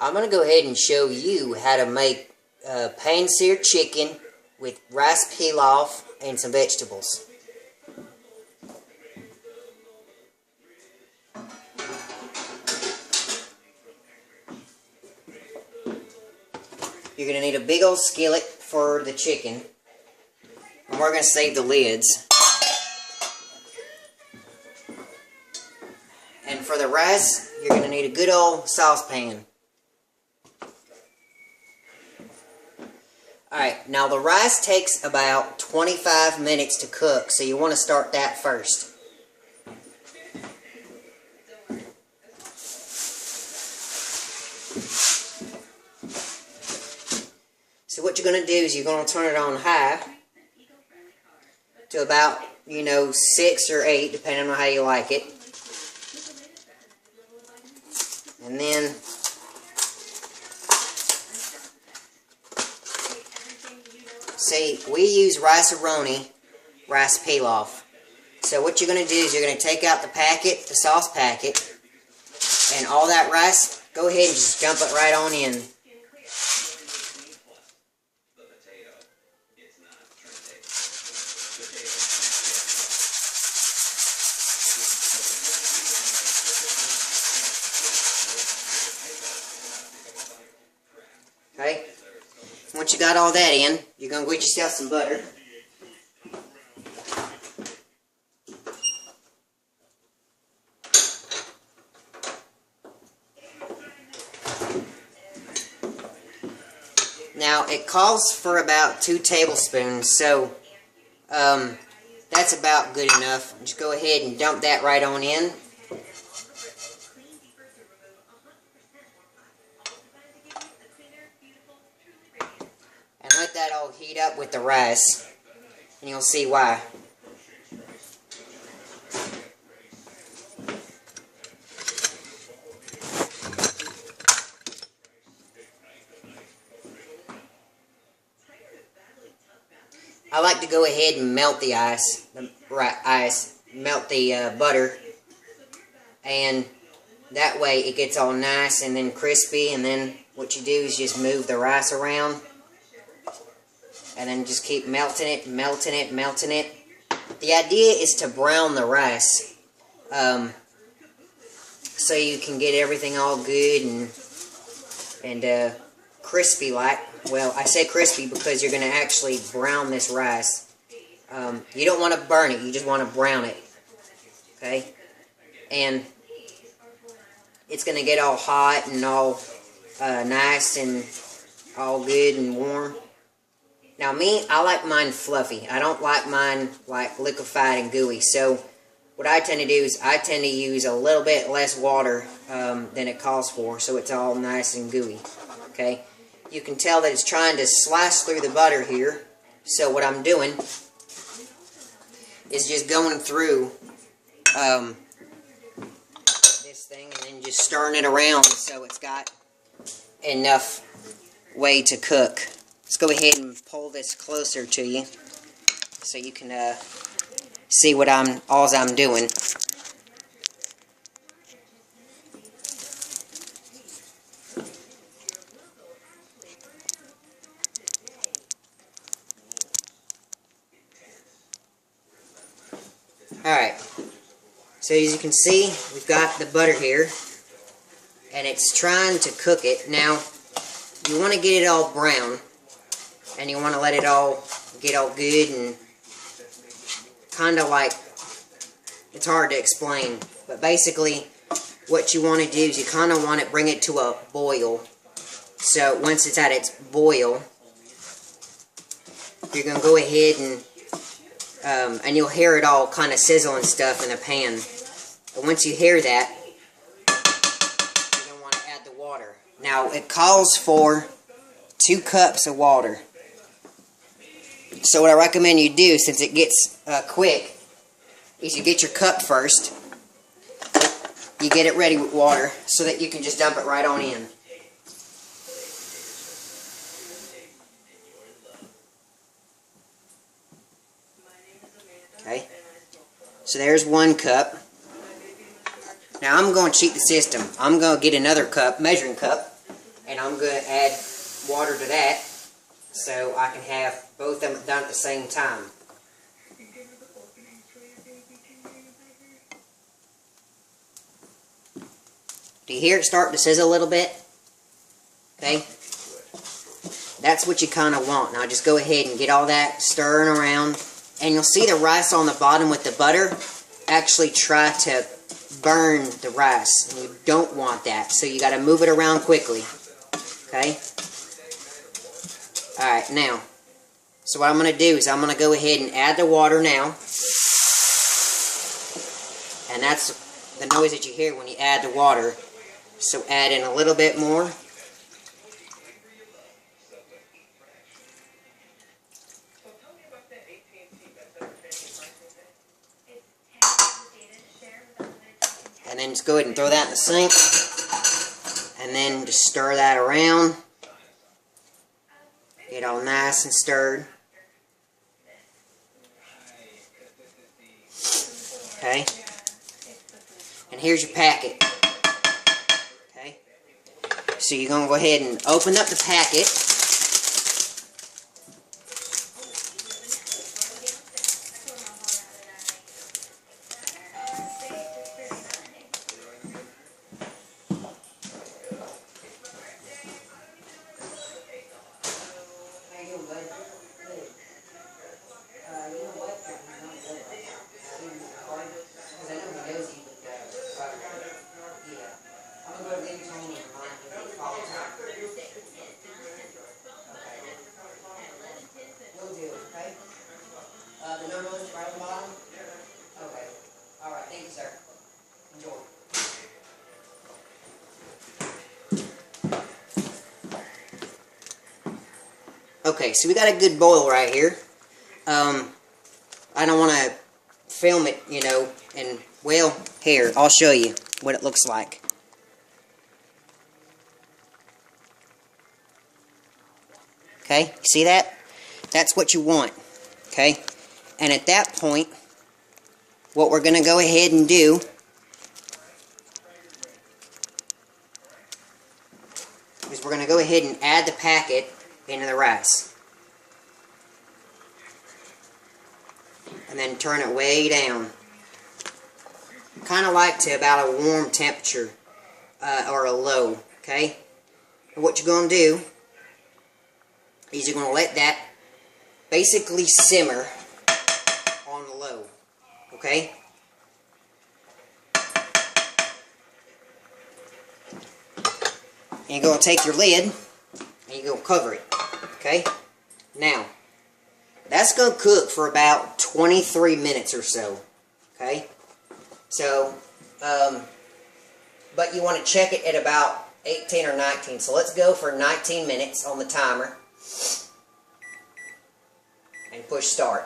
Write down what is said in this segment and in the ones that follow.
I'm going to go ahead and show you how to make pan-seared chicken with rice pilaf and some vegetables. You're going to need a big old skillet for the chicken, and we're going to save the lids. And for the rice, you're going to need a good old saucepan. Alright, now the rice takes about 25 minutes to cook, so you want to start that first. So what you're going to do is you're going to turn it on high to about, 6 or 8, depending on how you like it. And then see, we use rice-a-roni, rice pilaf. So what you're going to do is you're going to take out the packet, the sauce packet, and all that rice, go ahead and just dump it right on in. Okay? Once you got all that in, you're going to get yourself some butter. Now, it calls for about 2 tablespoons, so that's about good enough. Just go ahead and dump that right on in. And let that all heat up with the rice, and you'll see why. I like to go ahead and melt the melt the butter, and that way it gets all nice and then crispy, and then what you do is just move the rice around. And then just keep melting it, melting it, melting it. The idea is to brown the rice, so you can get everything all good and crispy like. Well, I say crispy because you're going to actually brown this rice. You don't want to burn it, you just want to brown it. Okay? And it's going to get all hot and all nice and all good and warm. Now me, I like mine fluffy. I don't like mine like liquefied and gooey. So what I tend to do is I tend to use a little bit less water than it calls for, so it's all nice and gooey. Okay, you can tell that it's trying to slice through the butter here. So what I'm doing is just going through this thing and then just stirring it around so it's got enough way to cook. Let's go ahead and pull this closer to you so you can see what I'm doing. Alright, so as you can see, we've got the butter here, and it's trying to cook it. Now, you want to get it all brown, and you want to let it all get all good and kind of like, it's hard to explain, but basically what you want to do is you kind of want to bring it to a boil. So once it's at its boil, you're going to go ahead and you'll hear it all kind of sizzle and stuff in the pan. But once you hear that, you're going to want to add the water. Now it calls for 2 cups of water. So what I recommend you do, since it gets quick, is you get your cup first. You get it ready with water so that you can just dump it right on in. Okay, so there's 1 cup. Now I'm going to cheat the system. I'm going to get another cup, measuring cup, and I'm going to add water to that so I can have both of them done at the same time. Do you hear it start to sizzle a little bit? Okay? That's what you kind of want. Now just go ahead and get all that stirring around. And you'll see the rice on the bottom with the butter actually try to burn the rice. And you don't want that. So you got to move it around quickly. Okay? Alright, now. So what I'm going to do is I'm going to go ahead and add the water now. And that's the noise that you hear when you add the water. So add in a little bit more. And then just go ahead and throw that in the sink. And then just stir that around. Get all nice and stirred. Okay. And here's your packet. Okay. So you're going to go ahead and open up the packet. The number is right at the bottom? Okay. Alright, thank you, sir. Enjoy. Okay, so we got a good boil right here. I don't want to film it, you know, and, well, here, I'll show you what it looks like. Okay, see that? That's what you want. Okay? And at that point, what we're going to go ahead and do is we're going to go ahead and add the packet into the rice. And then turn it way down. Kind of like to about a warm temperature, or a low, okay? And what you're going to do is you're going to let that basically simmer on the low, okay? And you're going to take your lid and you're going to cover it, okay? Now, that's going to cook for about 23 minutes or so, okay? So, but you want to check it at about 18 or 19. So let's go for 19 minutes on the timer. And push start.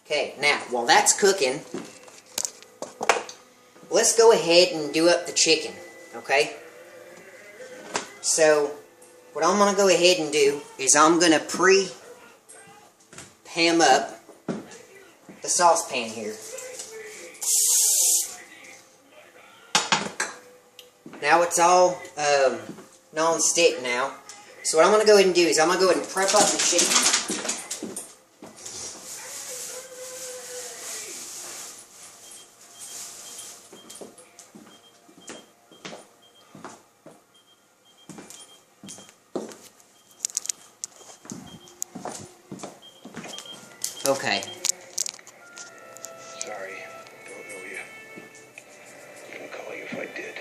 Okay, now, while that's cooking, let's go ahead and do up the chicken, okay? So, what I'm going to go ahead and do is I'm going to pre-ham up the saucepan here. Now it's all non-stick now. So what I'm going to go ahead and do is I'm going to go ahead and prep up the chicken. Okay. Sorry, don't know you. Couldn't call you if I did.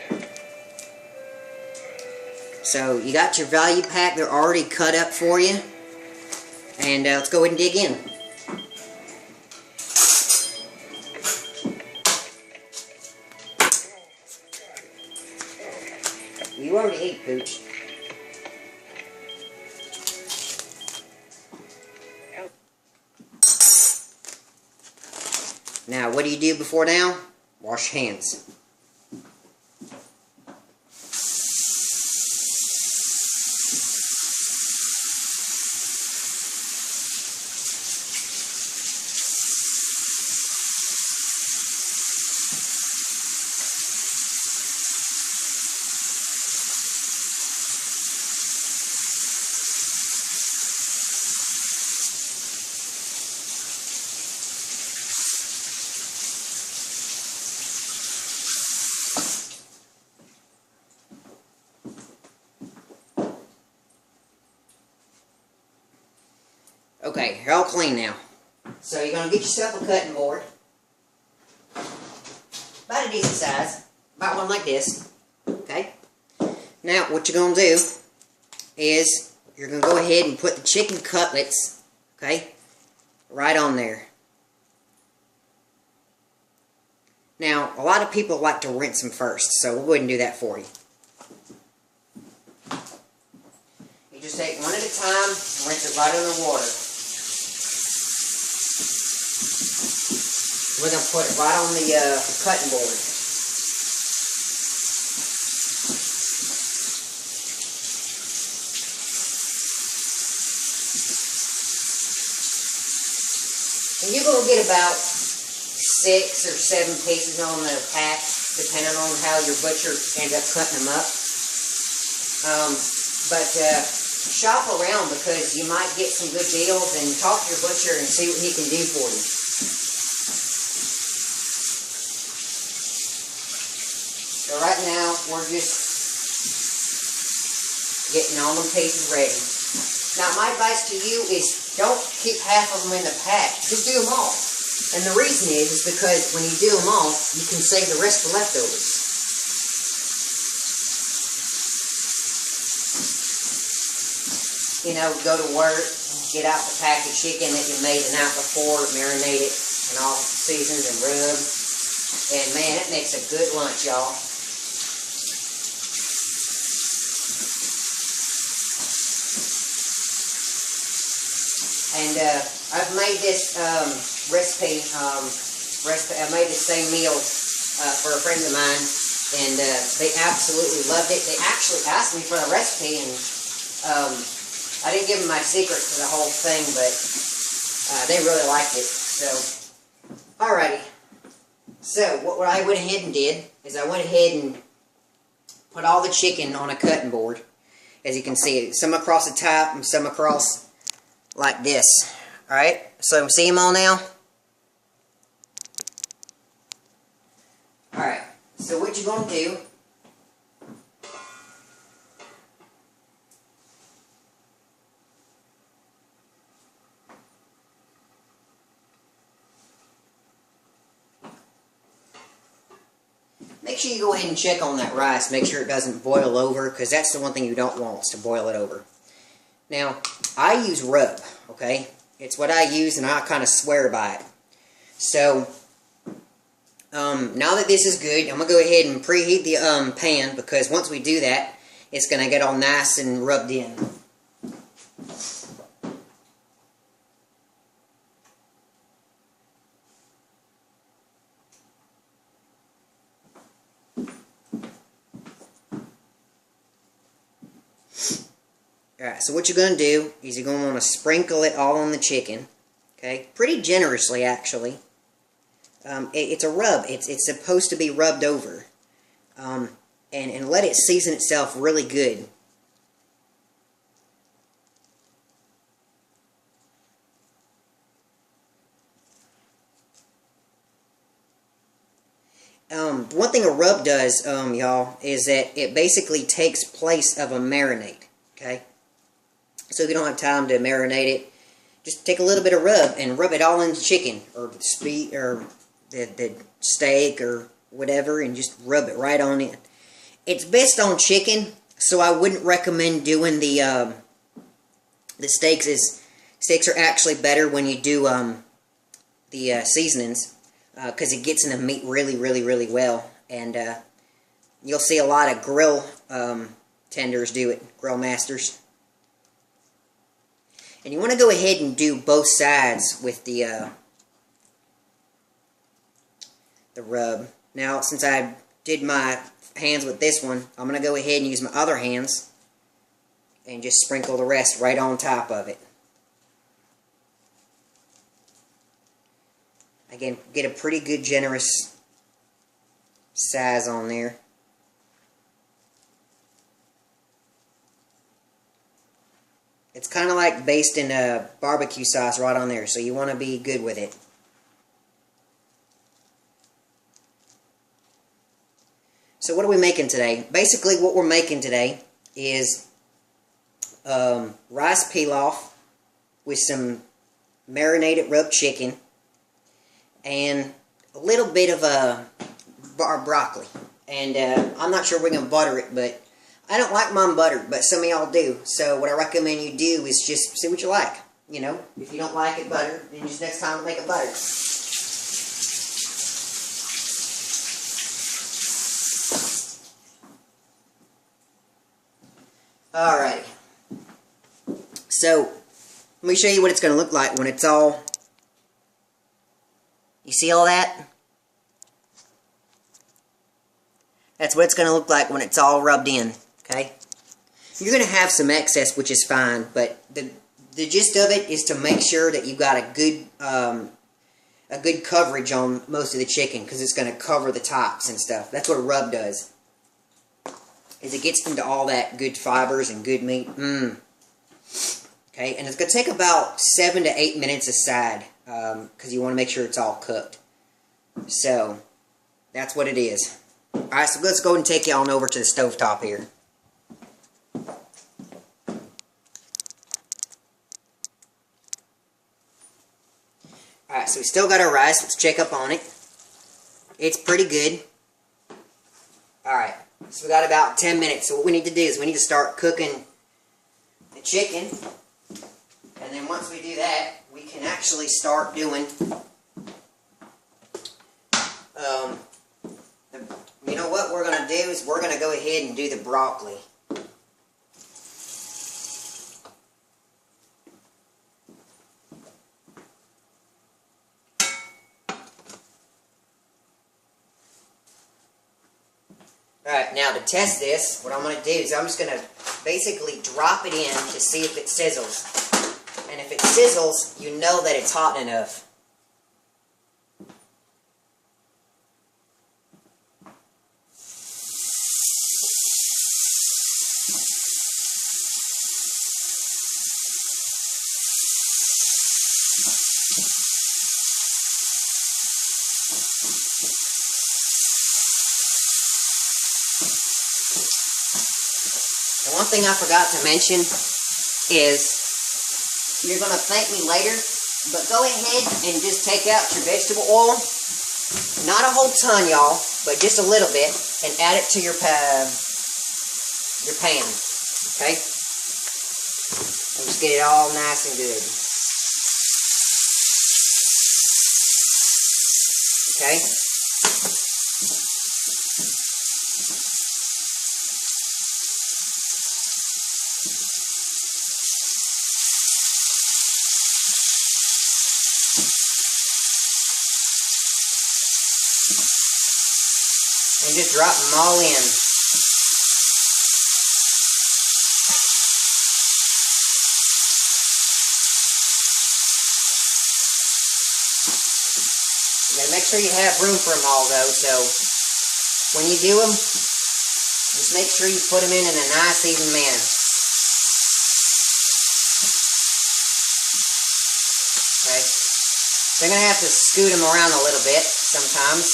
So you got your value pack, they're already cut up for you. And let's go ahead and dig in. You already ate, Pooch. Now, what do you do before now? Wash your hands. Okay, you're all clean now. So you're going to get yourself a cutting board. About a decent size. About one like this. Okay? Now, what you're going to do is you're going to go ahead and put the chicken cutlets, okay, right on there. Now, a lot of people like to rinse them first, so we'll go ahead and do that for you. You just take one at a time and rinse it right in the water. We're going to put it right on the cutting board. And you're going to get about 6 or 7 pieces on the pack, depending on how your butcher ends up cutting them up. But shop around, because you might get some good deals, and talk to your butcher and see what he can do for you. So right now, we're just getting all them pieces ready. Now, my advice to you is don't keep half of them in the pack. Just do them all. And the reason is because when you do them all, you can save the rest for leftovers. You know, go to work, get out the pack of chicken that you made the night before, marinate it, and all seasons and rub. And man, it makes a good lunch, y'all. And I've made this recipe. I made the same meal for a friend of mine, and they absolutely loved it. They actually asked me for the recipe, and I didn't give them my secret to the whole thing, but they really liked it. So, alrighty. So what I went ahead and did is I went ahead and put all the chicken on a cutting board, as you can see, some across the top and some across like this. Alright, so see them all now? Alright, so what you're going to do, make sure you go ahead and check on that rice, make sure it doesn't boil over, because that's the one thing you don't want, is to boil it over. Now, I use rub, okay? It's what I use, and I kind of swear by it. So, now that this is good, I'm going to go ahead and preheat the pan, because once we do that, it's going to get all nice and rubbed in. Alright, so what you're going to do is you're going to want to sprinkle it all on the chicken. Okay, pretty generously, actually. It's a rub. It's supposed to be rubbed over. And let it season itself really good. One thing a rub does, y'all, is that it basically takes place of a marinade. Okay? So if you don't have time to marinate it, just take a little bit of rub and rub it all in the chicken, or the steak, or whatever, and just rub it right on in. It's best on chicken, so I wouldn't recommend doing the steaks. Steaks are actually better when you do the seasonings, because it gets in the meat really, really, really well. And you'll see a lot of grill tenders do it, grill masters. And you want to go ahead and do both sides with the rub. Now, since I did my hands with this one, I'm going to go ahead and use my other hands and just sprinkle the rest right on top of it. Again, get a pretty good, generous size on there. It's kind of like basting a barbecue sauce right on there, so you want to be good with it. So what are we making today? Basically, what we're making today is rice pilaf with some marinated rub chicken, and a little bit of broccoli. And I'm not sure we're going to butter it, but I don't like mine buttered, but some of y'all do. So what I recommend you do is just see what you like. You know, if you don't like it buttered, then just next time make it buttered. Alrighty. So, let me show you what it's going to look like when it's all... You see all that? That's what it's going to look like when it's all rubbed in, okay? You're going to have some excess, which is fine, but the gist of it is to make sure that you've got a good coverage on most of the chicken, because it's going to cover the tops and stuff. That's what a rub does. Is it gets into all that good fibers and good meat. Okay, and it's going to take about 7 to 8 minutes aside, because you want to make sure it's all cooked. So, that's what it is. Alright, so let's go and take you on over to the stovetop here. Alright, so we still got our rice. Let's check up on it. It's pretty good. Alright, so we got about 10 minutes. So what we need to do is we need to start cooking the chicken. And then once we do that, we can actually start doing you know what we're going to do is we're going to go ahead and do the broccoli. Alright, now to test this, what I'm going to do is I'm just going to basically drop it in to see if it sizzles. And if it sizzles, you know that it's hot enough. And one thing I forgot to mention is, you're going to thank me later, but go ahead and just take out your vegetable oil. Not a whole ton, y'all, but just a little bit, and add it to your pan. Okay? And just get it all nice and good. Okay? And just drop them all in. You gotta make sure you have room for them all though, so when you do them, just make sure you put them in a nice even manner. Okay? They're gonna have to scoot them around a little bit sometimes,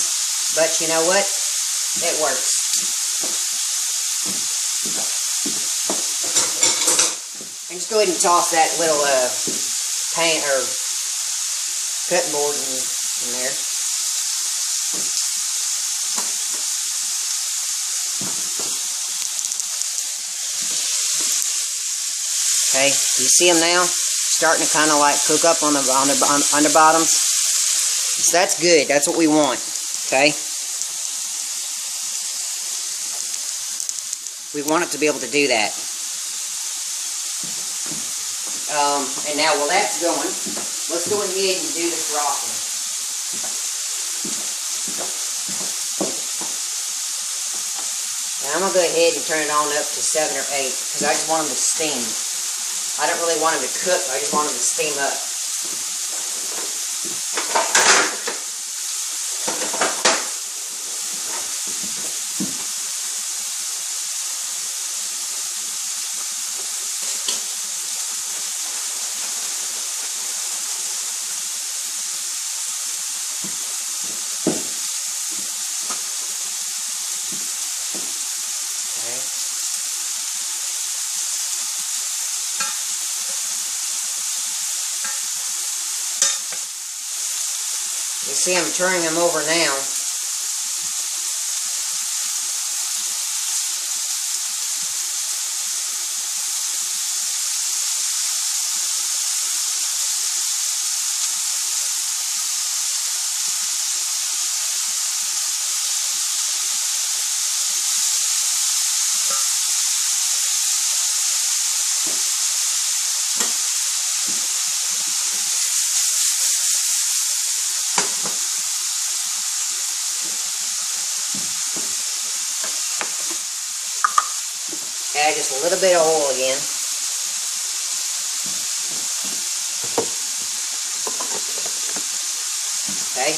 but you know what? It works. And just go ahead and toss that little pan or cutting board in there. Okay, you see them now? Starting to kind of like cook up on the underbottoms. So that's good. That's what we want. Okay. We want it to be able to do that. And now while that's going, let's go ahead and do the broccoli. Now I'm going to go ahead and turn it on up to 7 or 8 because I just want them to steam. I don't really want them to cook, I just want them to steam up. You see I'm turning them over now. Add just a little bit of oil again. Okay?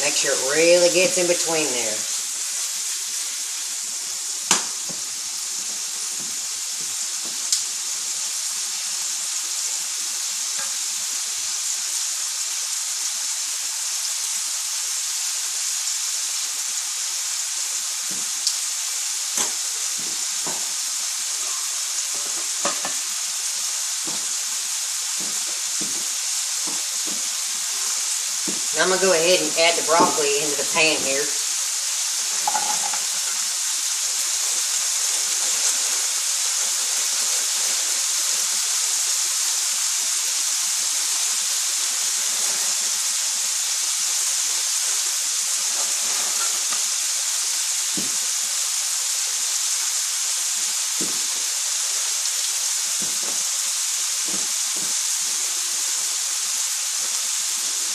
Make sure it really gets in between there. Now I'm going to go ahead and add the broccoli into the pan here.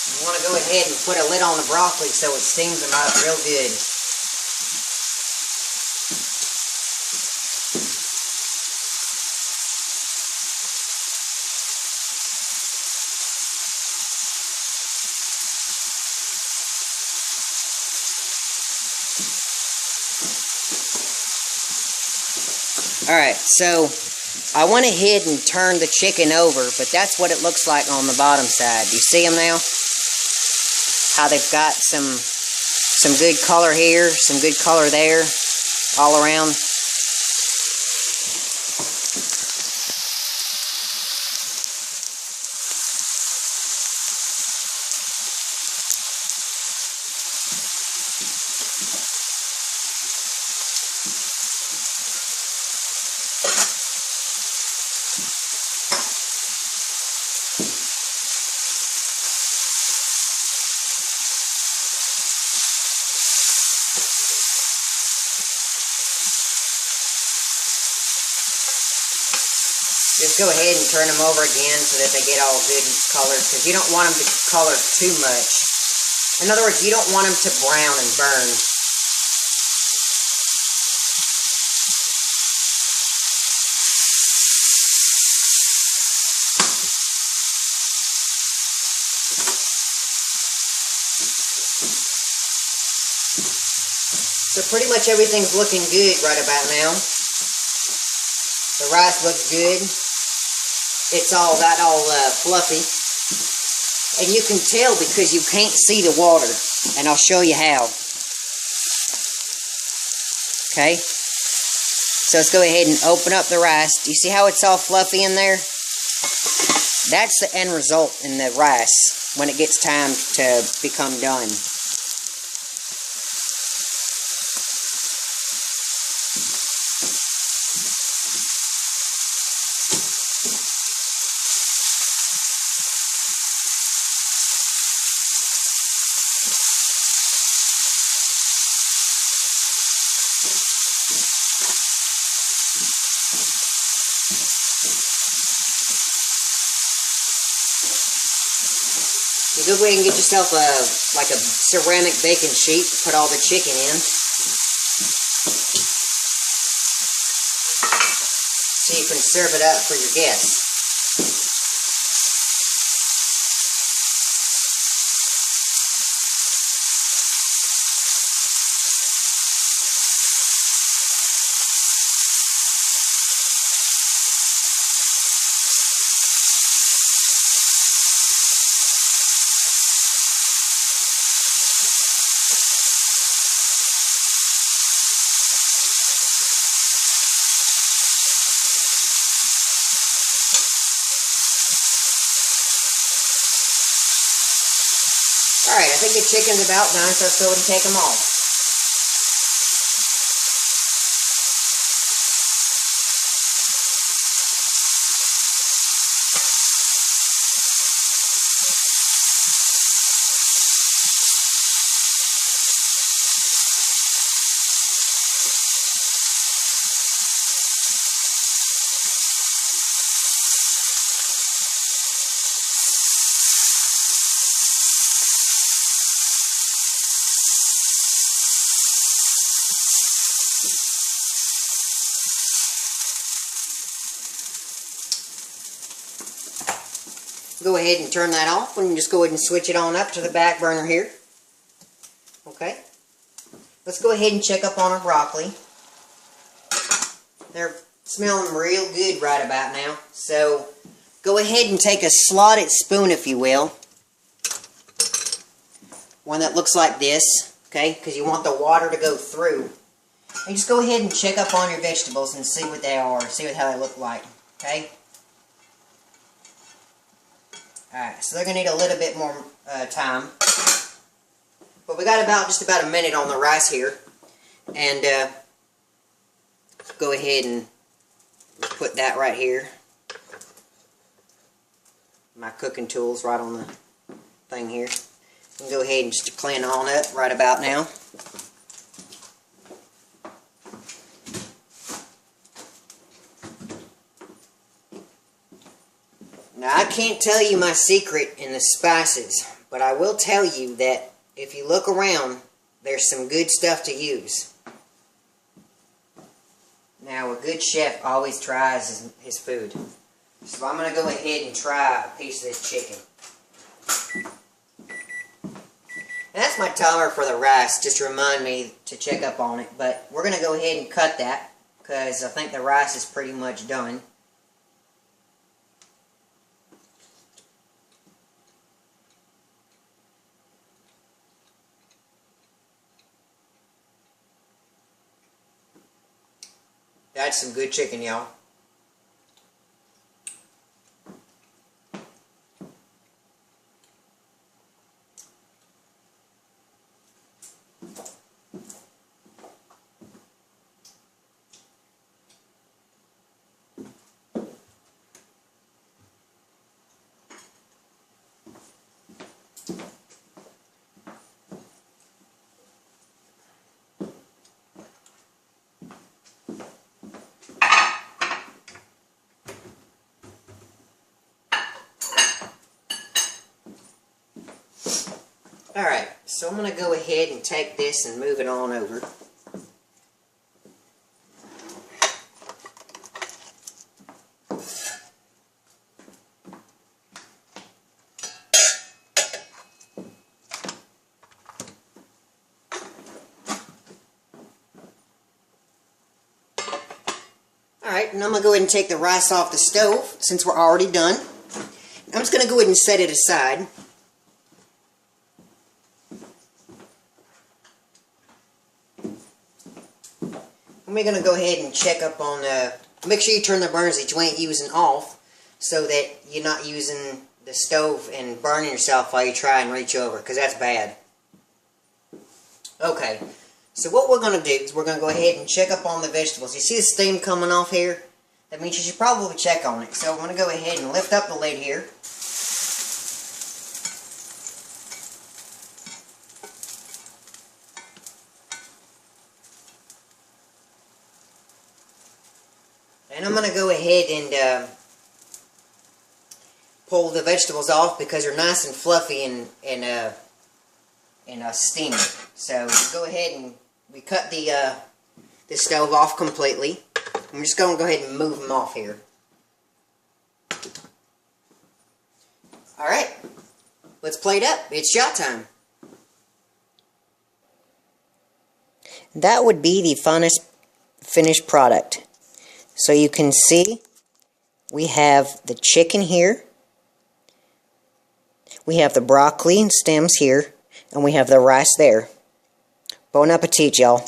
You want to go ahead and put a lid on the broccoli so it steams them up real good. Alright, so I went ahead and turned the chicken over, but that's what it looks like on the bottom side. Do you see them now? How they've got some good color here, some good color there, all around. Just go ahead and turn them over again so that they get all good and colored, because you don't want them to color too much. In other words, you don't want them to brown and burn. So pretty much everything's looking good right about now. The rice looks good. It's all fluffy. And you can tell because you can't see the water. And I'll show you how. Okay? So let's go ahead and open up the rice. Do you see how it's all fluffy in there? That's the end result in the rice when it gets time to become done. You go ahead and get yourself like a ceramic baking sheet to put all the chicken in. So you can serve it up for your guests. Alright, I think the chicken's about done, so let's go ahead and take them off. Go ahead and turn that off and just go ahead and switch it on up to the back burner here. Okay. Let's go ahead and check up on our broccoli. They're smelling real good right about now. So go ahead and take a slotted spoon, if you will. One that looks like this, okay, because you want the water to go through. And just go ahead and check up on your vegetables and see what they are, see how they look like, okay? Alright, so they're going to need a little bit more time. But we got just about a minute on the rice here. And go ahead and put that right here. My cooking tools right on the thing here. And go ahead and just clean on up right about now. Now, I can't tell you my secret in the spices, but I will tell you that if you look around, there's some good stuff to use. Now, a good chef always tries his food. So I'm going to go ahead and try a piece of this chicken. And that's my timer for the rice, just to remind me to check up on it. But we're going to go ahead and cut that, because I think the rice is pretty much done. That's some good chicken, y'all. Alright, so I'm going to go ahead and take this and move it on over. Alright, and I'm going to go ahead and take the rice off the stove since we're already done. I'm just going to go ahead and set it aside. We're going to go ahead and check up on, make sure you turn the burners that you ain't using off so that you're not using the stove and burning yourself while you try and reach over, because that's bad. Okay, so what we're going to do is we're going to go ahead and check up on the vegetables. You see the steam coming off here? That means you should probably check on it. So I'm going to go ahead and lift up the lid here. And I'm going to go ahead and pull the vegetables off because they're nice and fluffy and steamy. So go ahead and we cut the stove off completely. I'm just going to go ahead and move them off here. Alright, let's plate up. It's shot time. That would be the finished product. So you can see we have the chicken here, we have the broccoli and stems here, and we have the rice there. Bon appetit, y'all.